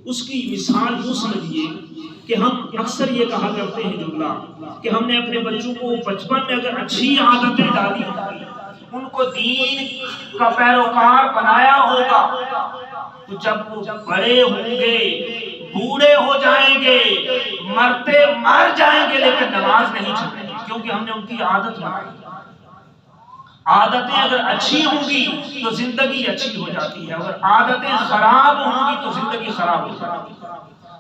اس کی مثال یوں سمجھیے کہ ہم اکثر یہ کہا کرتے ہیں جملہ کہ ہم نے اپنے بچوں کو بچپن میں اگر اچھی عادتیں ڈالی ان کو دین کا پیروکار بنایا ہوگا تو جب وہ بڑے ہوں گے بوڑھے ہو جائیں گے مر جائیں گے لیکن نماز نہیں چھوڑیں گے، کیونکہ ہم نے ان کی عادت بنائی۔ عادتیں اگر اچھی ہوں گی تو زندگی اچھی ہو جاتی ہے، اگر عادتیں خراب ہوں گی تو زندگی خراب ہو جاتی ہے۔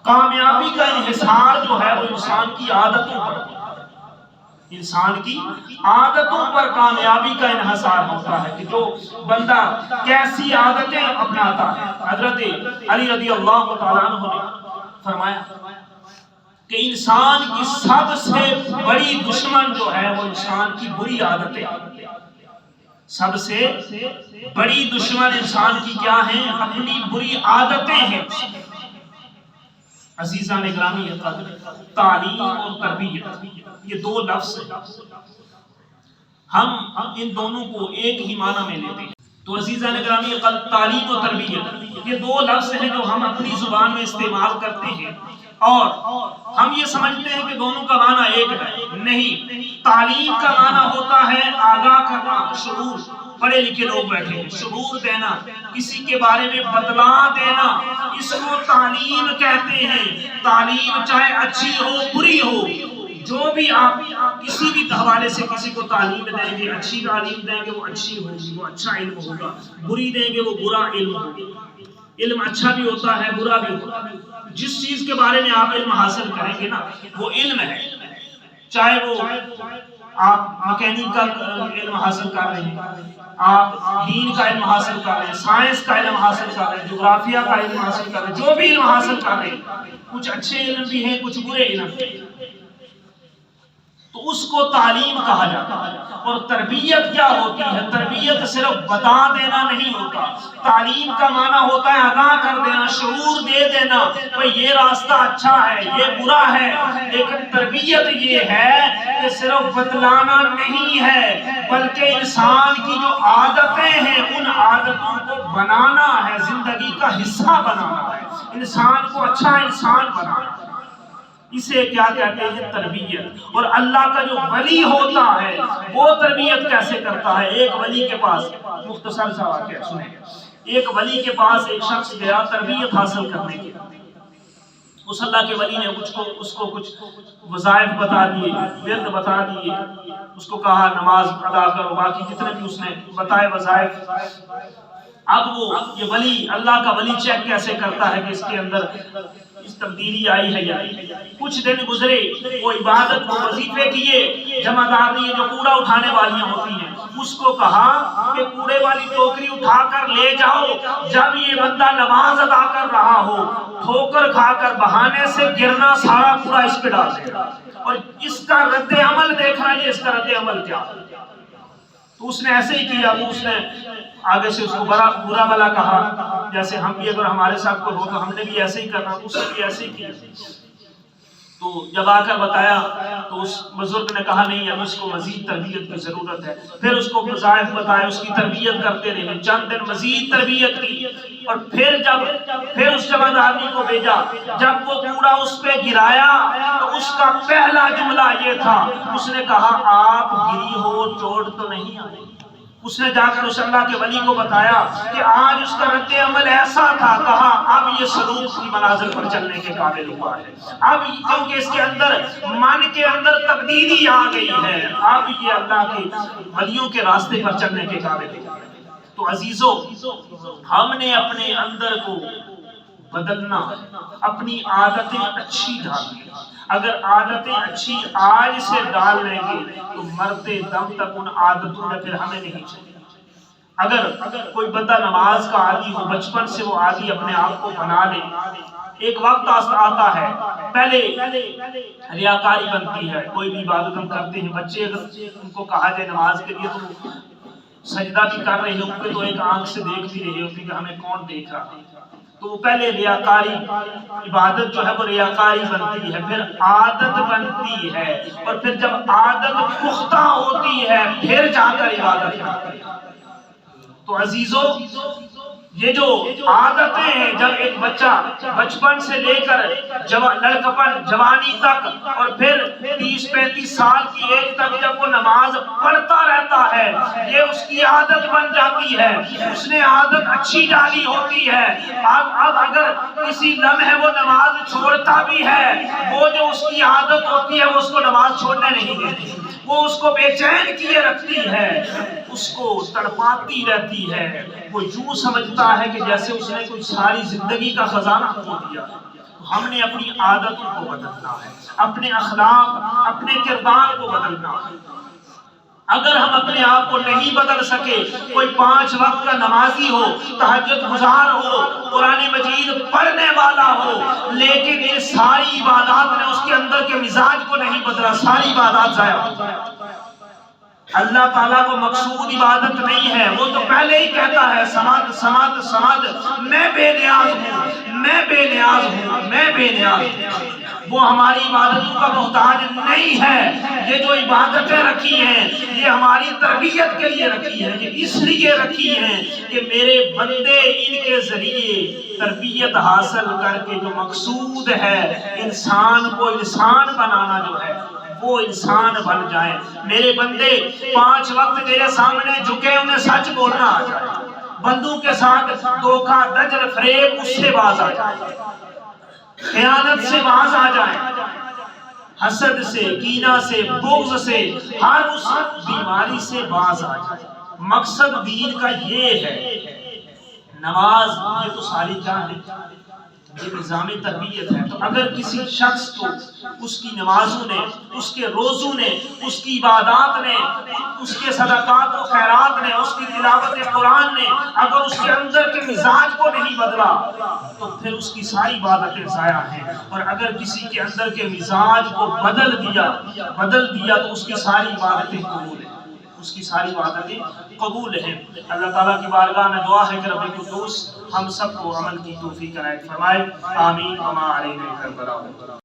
کامیابی کا انحصار جو ہے وہ انسان کی عادتوں پر، انسان کی عادتوں پر کامیابی کا انحصار ہوتا ہے کہ جو بندہ کیسی عادتیں اپناتا ہے۔ حضرت علی رضی اللہ تعالیٰ عنہ نے فرمایا کہ انسان کی سب سے بڑی دشمن جو ہے وہ انسان کی بری عادتیں، سب سے بڑی دشمن انسان کی کیا ہیں؟ اپنی بری عادتیں ہیں۔ عزیزان گرامی تعلیم اور تربیت یہ دو لفظ ہیں، ہم ان دونوں کو ایک ہی معنی میں لیتے ہیں۔ تو عزیزان گرامی تعلیم و تربیت یہ دو لفظ ہیں جو ہم اپنی زبان میں استعمال کرتے ہیں اور ہم یہ سمجھتے ہیں کہ دونوں کا معنی ایک ہے۔ نہیں، تعلیم کا معنی ہوتا ہے آگاہ کرنا، شعور، پڑھے لکھے لوگ بیٹھے ہیں، شعور دینا، کسی کے بارے میں بتلا دینا، اس کو تعلیم کہتے ہیں۔ تعلیم چاہے اچھی ہو بری ہو، جو بھی آپ کسی بھی حوالے سے کسی کو تعلیم دیں گے، اچھی تعلیم دیں گے وہ اچھی ہوگی، وہ اچھا علم ہوگا، بری دیں گے وہ برا علم ہوگا۔ علم اچھا بھی ہوتا ہے برا بھی ہوتا ہے، جس چیز کے بارے میں آپ علم حاصل کریں گے نا وہ علم ہے، چاہے وہ آپ مکینک کا علم حاصل کر رہے ہیں، آپ دین کا علم حاصل کر رہے ہیں، سائنس کا علم حاصل کر رہے ہیں، جغرافیہ کا علم حاصل کر رہے ہیں، جو بھی علم حاصل کر رہے ہیں، کچھ اچھے علم بھی ہیں کچھ برے علم بھی ہیں، تو اس کو تعلیم کہا جاتا ہے۔ اور تربیت کیا ہوتی ہے؟ تربیت صرف بتا دینا نہیں ہوتا، تعلیم کا معنی ہوتا ہے آگاہ کر دینا، شعور دے دینا کہ یہ راستہ اچھا ہے یہ برا ہے۔ لیکن تربیت یہ ہے کہ صرف بتلانا نہیں ہے بلکہ انسان کی جو عادتیں ہیں ان عادتوں کو بنانا ہے، زندگی کا حصہ بنانا ہے، انسان کو اچھا انسان بنانا ہے۔ اسے کیا کہتے ہیں؟ تربیت۔ اور اللہ کا جو ولی ہوتا ہے وہ تربیت کیسے کرتا ہے؟ ایک ولی کے پاس، مختصر سا واقعہ سنیں، ایک ولی کے پاس ایک شخص گیا تربیت حاصل کرنے کے لیے۔ اس اللہ کے ولی نے اس کو کچھ وظائف بتا دیے، ورد بتا دیے، اس کو کہا نماز ادا کرو، باقی جتنے بھی اس نے بتائے وظائف۔ اب وہ یہ ولی، اللہ کا ولی چیک کیسے کرتا ہے کہ اس کے اندر اس تبدیلی آئی ہے یا نہیں؟ کچھ دن گزرے، وہ عبادت کو وظیفے کیے، جمع دار نے جو کوڑا اٹھانے والیاں ہوتی ہیں اس کو کہا کہ کوڑے والی ٹوکری اٹھا کر لے جاؤ، جب یہ بندہ نماز ادا کر رہا ہو ٹھوکر کھا کر بہانے سے گرنا سارا کوڑا اس پہ ڈال دے گا، اور اس کا رد عمل دیکھنا یہ اس کا رد عمل کیا۔ تو اس نے ایسے ہی کیا، وہ اس نے آگے سے اس کو برا بلا کہا، جیسے ہم بھی اگر ہمارے ساتھ کوئی ہو تو ہم نے بھی ایسے ہی کرنا، اس نے بھی ایسے ہی کیا۔ تو جب آ کر بتایا تو اس بزرگ نے کہا نہیں اب اس کو مزید تربیت کی ضرورت ہے۔ پھر اس کو وظائف بتائے، اس کی تربیت کرتے رہے، چند دن مزید تربیت کی، اور پھر اس جمع آدمی کو بھیجا۔ جب وہ کوڑا اس پہ گرایا تو اس کا پہلا جملہ یہ تھا، اس نے کہا آپ گری ہو چوٹ تو نہیں آئی۔ اس نے جا کر اس اللہ کے ولی کو بتایا کہ آج اس کا رد عمل ایسا تھا، کہا اب یہ سلوک کی منازل پر چلنے کے قابل ہوا ہے، اب کیونکہ اس کے اندر من کے اندر تبدیلی آ گئی ہے، اب یہ اللہ کے ولیوں کے راستے پر چلنے کے قابل ہوا ہے۔ تو عزیزو، ہم نے اپنے اندر کو بدلنا، اپنی عادتیں اچھی ڈالنی۔ اگر عادتیں اچھی آج سے ڈال لیں گے تو مرتے دم تک ان عادتوں نے پھر ہمیں نہیں چھوڑی۔ اگر کوئی بندہ نماز کا عادی ہو، بچپن سے وہ عادی اپنے آپ کو بنا لے، ایک وقت آتا ہے پہلے ریاکاری بنتی ہے، کوئی بھی عبادت ہم کرتے ہیں، بچے اگر ان کو کہا جائے نماز کے لیے تو سجدہ بھی کر رہے ہوں گے تو ایک آنکھ سے دیکھ بھی رہے ہوں گے کہ ہمیں کون دیکھ رہا ہے، تو وہ پہلے ریاکاری عبادت جو ہے وہ ریاکاری بنتی ہے، پھر عادت بنتی ہے، اور پھر جب عادت پختہ ہوتی ہے پھر جا کر عبادت کرتی ہے۔ تو عزیزو، یہ جو عادتیں ہیں، جب ایک بچہ بچپن سے لے کر لڑکپن جوانی تک اور پھر 30-35 سال کی ایج تک جب وہ نماز پڑھتا رہتا ہے، یہ اس کی عادت بن جاتی ہے، اس نے عادت اچھی ڈالی ہوتی ہے۔ اب اگر کسی لمحے وہ نماز چھوڑتا بھی ہے، وہ جو اس کی عادت ہوتی ہے وہ اس کو نماز چھوڑنے نہیں دیتی، وہ اس کو بے چین کیے رکھتی ہے، اس کو تڑپاتی رہتی ہے۔ وہ یوں سمجھتا ہے کہ جیسے اس نے کوئی ساری زندگی کا خزانہ کھو دیا۔ ہم نے اپنی عادتوں کو بدلنا ہے، اپنے اخلاق، اپنے کردار کو بدلنا ہے۔ اگر ہم اپنے آپ کو نہیں بدل سکے، کوئی 5 وقت کا نمازی ہو، تہجد گزار ہو، قرآن مجید پڑھنے والا ہو، لیکن ان ساری عبادات نے اس کے اندر کے مزاج کو نہیں بدلا، ساری عبادات ضائع ہو جائے۔ اللہ تعالیٰ کو مقصود عبادت نہیں ہے، وہ تو پہلے ہی کہتا ہے سمد سمد سمد، میں بے نیاز ہوں، میں بے نیاز ہوں، میں بے نیاز ہوں۔ وہ ہماری عبادتوں کا محتاج نہیں ہے۔ یہ جو عبادتیں رکھی ہیں یہ ہماری تربیت کے لیے رکھی ہیں، یہ اس لیے رکھی ہیں کہ میرے بندے ان کے ذریعے تربیت حاصل کر کے جو مقصود ہے انسان کو انسان بنانا جو ہے وہ انسان بن جائیں۔ میرے بندے 5 وقت میرے سامنے جھکے، انہیں سچ بولنا آ جائے، بندوں کے ساتھ دھوکہ دجل فریب اس سے باز آ جائے، خیانت سے باز آ جائیں، حسد سے، کینہ سے، بغض سے، ہر اس بیماری سے باز آ جائیں۔ مقصد دین کا یہ ہے۔ نماز یہ تو ساری کیا ہے؟ یہ نظام تربیت ہے۔ تو اگر کسی شخص کو اس کی نمازوں نے، اس کے روزوں نے، اس کی عبادات نے، اس کے صدقات و خیرات نے، اس کی تلاوت قرآن نے اگر اس کے اندر کے مزاج کو نہیں بدلا تو پھر اس کی ساری عبادتیں ضائع ہیں۔ اور اگر کسی کے اندر کے مزاج کو بدل دیا تو اس کی ساری عبادتیں قبول ہیں، اس کی ساری عبادتیں قبول ہیں۔ اللہ تعالیٰ کی بارگاہ میں دعا ہے کہ رب قدوس ہم سب کو عمل کی توفیق عنایت فرمائے۔ آمین۔ وما علینا الا البلاغ۔